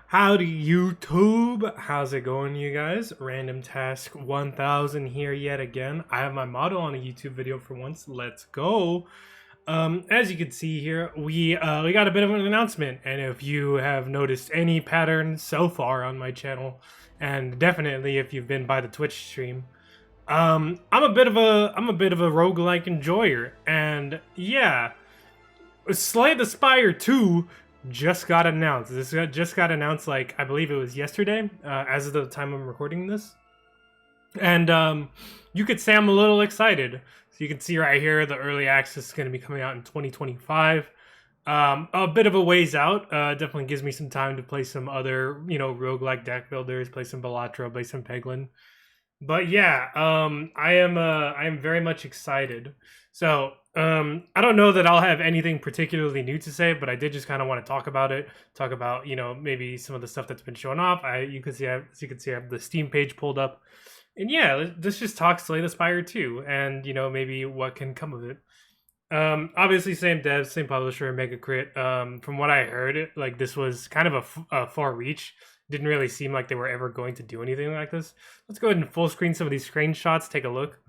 Howdy YouTube, how's it going you guys? Random Task 1000 here yet again. I have my model on a YouTube video for once, let's go. As you can see here, we got a bit of an announcement, and if you have noticed any pattern so far on my channel, and definitely if you've been by the Twitch stream, I'm a bit of a roguelike enjoyer, and yeah, Slay the Spire 2 just got announced. Just got announced, like, I believe it was yesterday, as of the time I'm recording this. And you could say I'm a little excited. So you can see right here, the early access is going to be coming out in 2025. A bit of a ways out. Definitely gives me some time to play some other, roguelike deck builders, play some Balatro, play some Peglin. But yeah, I am very much excited. So I don't know that I'll have anything particularly new to say, but I did just kind of want to talk about it. Talk about maybe some of the stuff that's been shown off. As you can see, I have the Steam page pulled up, and yeah, let's just talk Slay the Spire 2, and maybe what can come of it. Obviously, same dev, same publisher, Mega Crit. From what I heard, like this was kind of a far reach. Didn't really seem like they were ever going to do anything like this. Let's go ahead and full screen some of these screenshots. Take a look.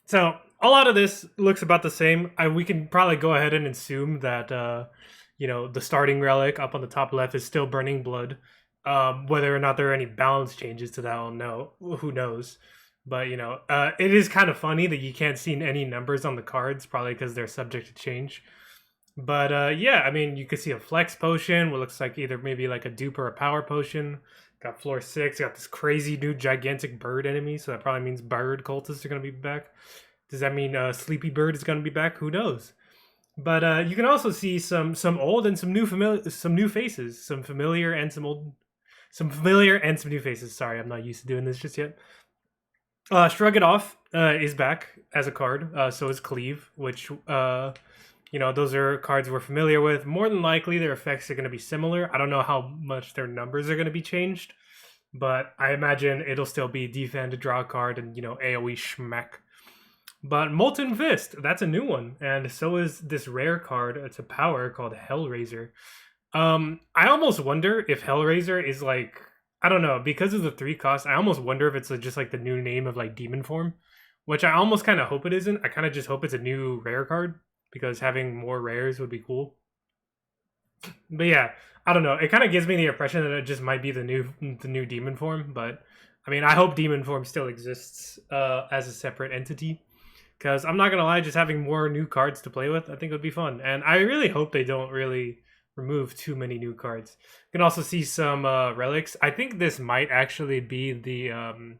So a lot of this looks about the same. We can probably go ahead and assume that the starting relic up on the top left is still burning blood. Whether or not there are any balance changes to that, I'll know. Who knows? But it is kind of funny that you can't see any numbers on the cards, probably because they're subject to change. But yeah, I mean, you could see a flex potion, what looks like either maybe like a dupe or a power potion. Got floor 6, got this crazy new gigantic bird enemy, so that probably means bird cultists are going to be back. Does that mean Sleepy Bird is going to be back? Who knows? But you can also see some old and some new faces, some familiar and some new faces. Sorry, I'm not used to doing this just yet. Shrug It Off is back as a card. So is Cleave, which those are cards we're familiar with. More than likely, their effects are going to be similar. I don't know how much their numbers are going to be changed, but I imagine it'll still be defend, draw a card, and AoE schmack. But Molten Fist, that's a new one, and so is this rare card. It's a power called Hellraiser. I almost wonder if Hellraiser is like, I don't know, because of the 3 cost, I almost wonder if it's just like the new name of like Demon Form, which I almost kind of hope it isn't. I kind of just hope it's a new rare card, because having more rares would be cool. But yeah, I don't know. It kind of gives me the impression that it just might be the new Demon Form, but I mean, I hope Demon Form still exists as a separate entity. Because I'm not going to lie, just having more new cards to play with, I think would be fun. And I really hope they don't really remove too many new cards. You can also see some relics. I think this might actually be the...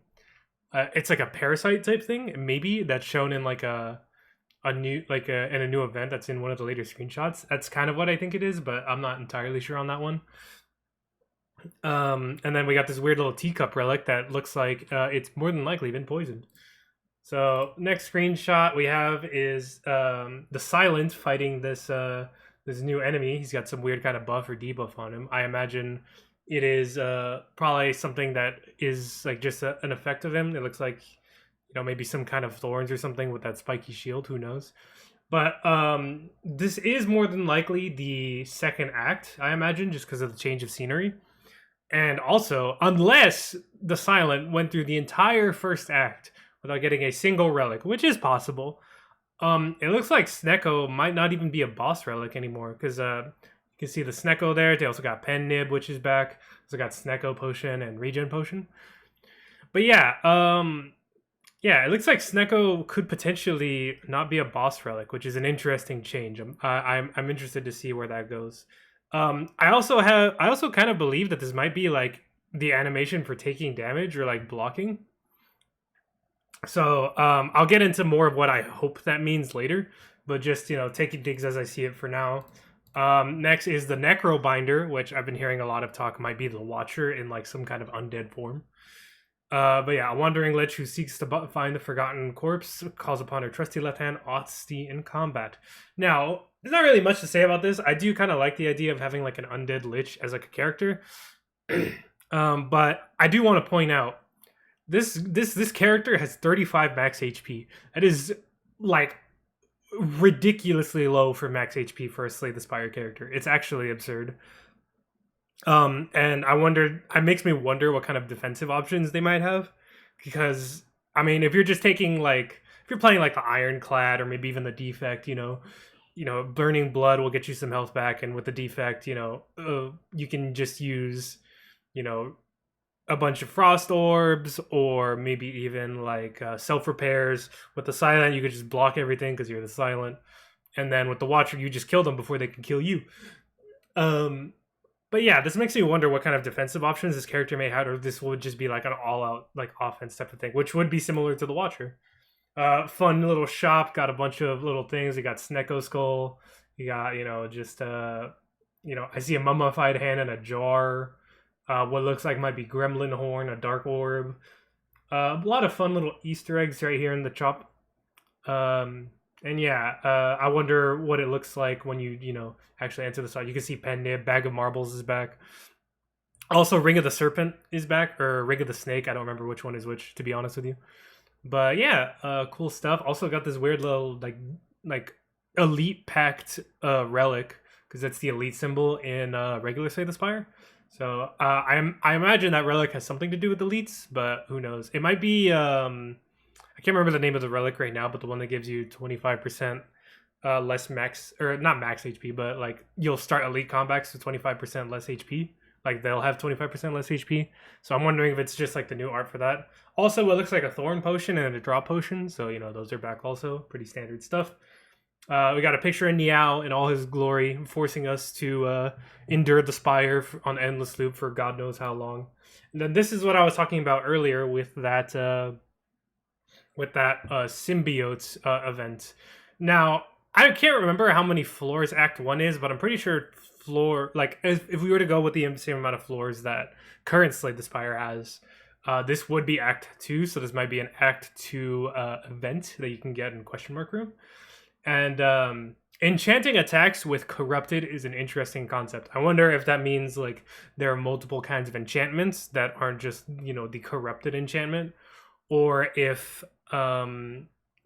it's like a parasite type thing. Maybe that's shown in like in a new event that's in one of the later screenshots. That's kind of what I think it is, but I'm not entirely sure on that one. And then we got this weird little teacup relic that looks like it's more than likely been poisoned. So next screenshot we have is the Silent fighting this this new enemy. He's got some weird kind of buff or debuff on him. I imagine it is probably something that is like just an effect of him. It looks like maybe some kind of thorns or something with that spiky shield. Who knows? But this is more than likely the second act, I imagine, just because of the change of scenery. And also, unless the Silent went through the entire first act without getting a single relic, which is possible. It looks like Snecko might not even be a boss relic anymore, because you can see the Snecko there. They also got Pen Nib, which is back. Also got Snecko Potion and Regen Potion. But yeah, it looks like Snecko could potentially not be a boss relic, which is an interesting change. I'm interested to see where that goes. I also kind of believe that this might be like the animation for taking damage or like blocking. So I'll get into more of what I hope that means later, but just taking things as I see it for now. Next is the Necro Binder, which I've been hearing a lot of talk might be the Watcher in like some kind of undead form. But yeah, a wandering lich who seeks to find the forgotten corpse calls upon her trusty left hand Otsty in combat. Now, there's not really much to say about this. I do kind of like the idea of having like an undead lich as like a character, but I do want to point out. This character has 35 max HP. That is like ridiculously low for max HP for a Slay the Spire character. It's actually absurd. And it makes me wonder what kind of defensive options they might have, because I mean, if you're just taking like, if you're playing like the Ironclad or maybe even the Defect, Burning Blood will get you some health back, and with the Defect, you can just use, you know, a bunch of Frost Orbs, or maybe even like self repairs. With the Silent, you could just block everything because you're the Silent, and then with the Watcher, you just kill them before they can kill you. Um, but yeah, this makes me wonder what kind of defensive options this character may have, or this would just be like an all-out like offense type of thing, which would be similar to the Watcher. Fun little shop, got a bunch of little things. You got Snecko Skull. You got just I see a mummified hand in a jar. What looks like might be Gremlin Horn, a Dark Orb. A lot of fun little Easter eggs right here in the shop. And yeah, I wonder what it looks like when you actually enter the site. You can see Pendant, Bag of Marbles is back. Also, Ring of the Serpent is back, or Ring of the Snake. I don't remember which one is which, to be honest with you. But yeah, cool stuff. Also got this weird little like elite packed relic, because that's the elite symbol in regular Slay the Spire. So I imagine that relic has something to do with elites, but who knows? It might be I can't remember the name of the relic right now, but the one that gives you 25% less max, or not max HP, but like you'll start elite combats with 25% less HP. Like they'll have 25% less HP. So I'm wondering if it's just like the new art for that. Also, it looks like a thorn potion and a drop potion. So, those are back also. Pretty standard stuff. We got a picture of Niao in all his glory, forcing us to endure the Spire on endless loop for God knows how long. And then this is what I was talking about earlier with that symbiotes event. Now, I can't remember how many floors Act 1 is, but I'm pretty sure if we were to go with the same amount of floors that current Slay the Spire has, this would be Act 2, so this might be an Act 2 event that you can get in Question Mark Room. And enchanting attacks with Corrupted is an interesting concept. I wonder if that means like there are multiple kinds of enchantments that aren't just, the Corrupted enchantment, or if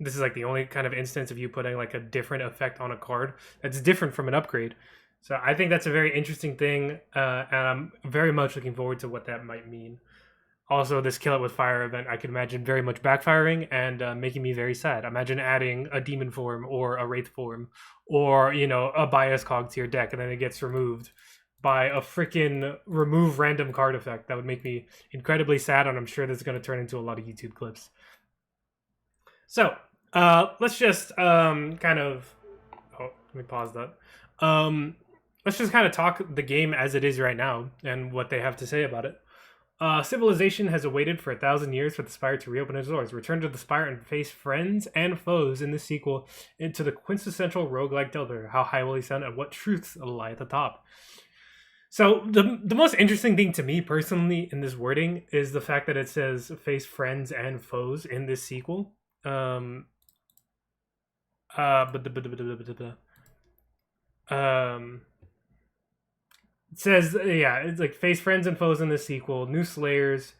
this is like the only kind of instance of you putting like a different effect on a card that's different from an upgrade. So I think that's a very interesting thing, and I'm very much looking forward to what that might mean. Also, this Kill It With Fire event, I can imagine very much backfiring and making me very sad. Imagine adding a demon form or a wraith form, or a bias cog to your deck, and then it gets removed by a freaking remove random card effect. That would make me incredibly sad, and I'm sure this is going to turn into a lot of YouTube clips. So let's just kind of let me pause that. Let's just kind of talk the game as it is right now and what they have to say about it. Civilization has awaited for 1,000 years for the Spire to reopen its doors. Return to the Spire and face friends and foes in the sequel into the quintessential roguelike Delver. How high will he sound, and what truths lie at the top? So the most interesting thing to me personally in this wording is the fact that it says face friends and foes in this sequel. It says, it's like face friends and foes in the sequel. New Slayers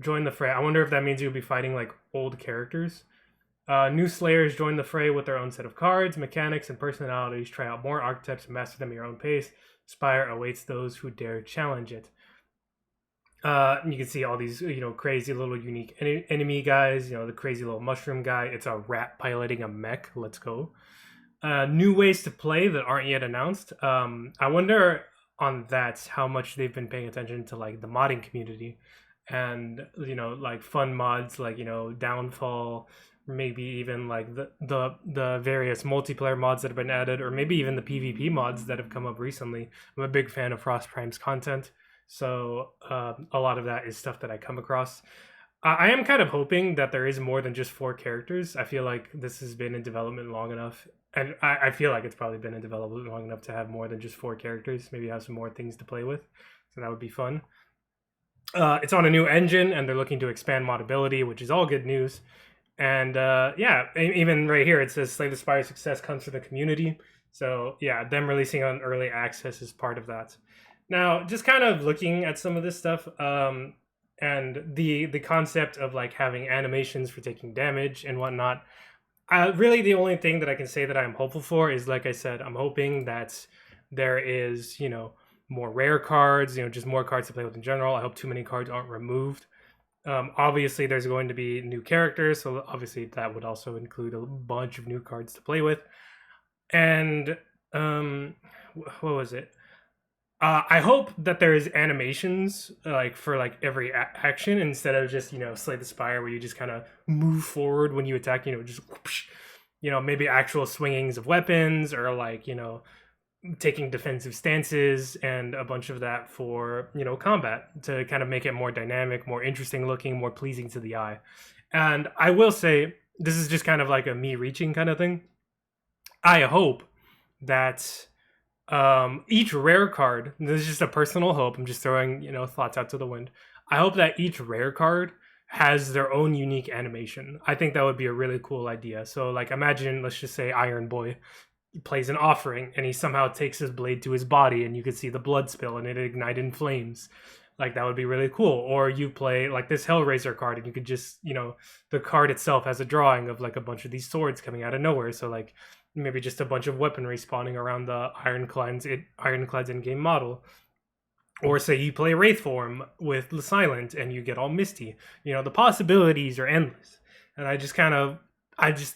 join the fray. I wonder if that means you'll be fighting like old characters. New Slayers join the fray with their own set of cards, mechanics, and personalities. Try out more archetypes and master them at your own pace. Spire awaits those who dare challenge it. You can see all these, crazy little unique enemy guys. The crazy little mushroom guy. It's a rat piloting a mech. Let's go. New ways to play that aren't yet announced. I wonder on that how much they've been paying attention to like the modding community, and like fun mods like Downfall, maybe even like the various multiplayer mods that have been added, or maybe even the PvP mods that have come up recently. I'm a big fan of Frost Prime's content, so a lot of that is stuff that I come across. I am kind of hoping that there is more than just 4 characters. I feel like this has been in development long enough, and I feel like it's probably been in development long enough to have more than just 4 characters. Maybe have some more things to play with, so that would be fun. It's on a new engine, and they're looking to expand modability, which is all good news. And even right here, it says Slay the Spire success comes from the community. So yeah, them releasing on early access is part of that. Now, just kind of looking at some of this stuff, and the concept of like having animations for taking damage and whatnot. Really, the only thing that I can say that I'm hopeful for is, like I said, I'm hoping that there is more rare cards, just more cards to play with in general. I hope too many cards aren't removed. Obviously, there's going to be new characters, so obviously that would also include a bunch of new cards to play with. And what was it? I hope that there's animations for every action instead of just Slay the Spire where you just kind of move forward when you attack. Just whoosh, maybe actual swingings of weapons or taking defensive stances and a bunch of that for combat to kind of make it more dynamic, more interesting looking, more pleasing to the eye. And I will say this is just kind of like a me reaching kind of thing. I hope that each rare card, this is just a personal hope, I'm just throwing thoughts out to the wind. I hope that each rare card has their own unique animation. I think that would be a really cool idea. So like imagine, let's just say Iron Boy plays an offering and he somehow takes his blade to his body and you could see the blood spill and it ignite in flames. Like that would be really cool. Or you play like this Hellraiser card and you could just the card itself has a drawing of like a bunch of these swords coming out of nowhere, so like maybe just a bunch of weaponry spawning around the Ironclad's in-game model. Or say you play Wraith form with the Silent and you get all misty. The possibilities are endless. And I just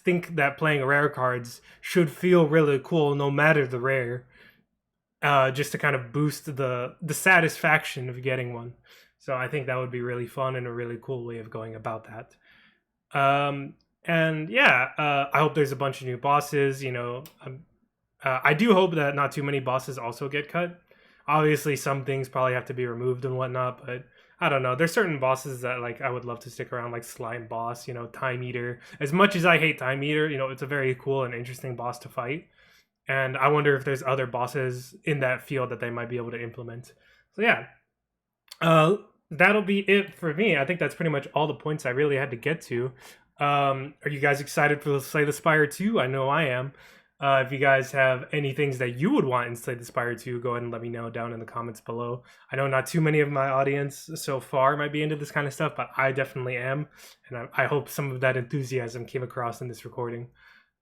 think that playing rare cards should feel really cool no matter the rare. Just to kind of boost the satisfaction of getting one. So I think that would be really fun and a really cool way of going about that. And yeah, I hope there's a bunch of new bosses. I do hope that not too many bosses also get cut. Obviously, some things probably have to be removed and whatnot, but I don't know. There's certain bosses that like I would love to stick around, like Slime Boss, Time Eater. As much as I hate Time Eater, it's a very cool and interesting boss to fight. And I wonder if there's other bosses in that field that they might be able to implement. So yeah, that'll be it for me. I think that's pretty much all the points I really had to get to. Are you guys excited for Slay the Spire 2? I know I am. If you guys have any things that you would want in Slay the Spire 2, go ahead and let me know down in the comments below. I know not too many of my audience so far might be into this kind of stuff, but I definitely am. And I hope some of that enthusiasm came across in this recording.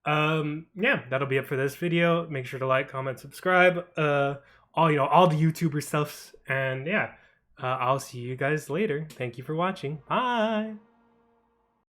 Yeah, that'll be it for this video. Make sure to like, comment, subscribe, all the YouTuber stuffs. And yeah, I'll see you guys later. Thank you for watching. Bye.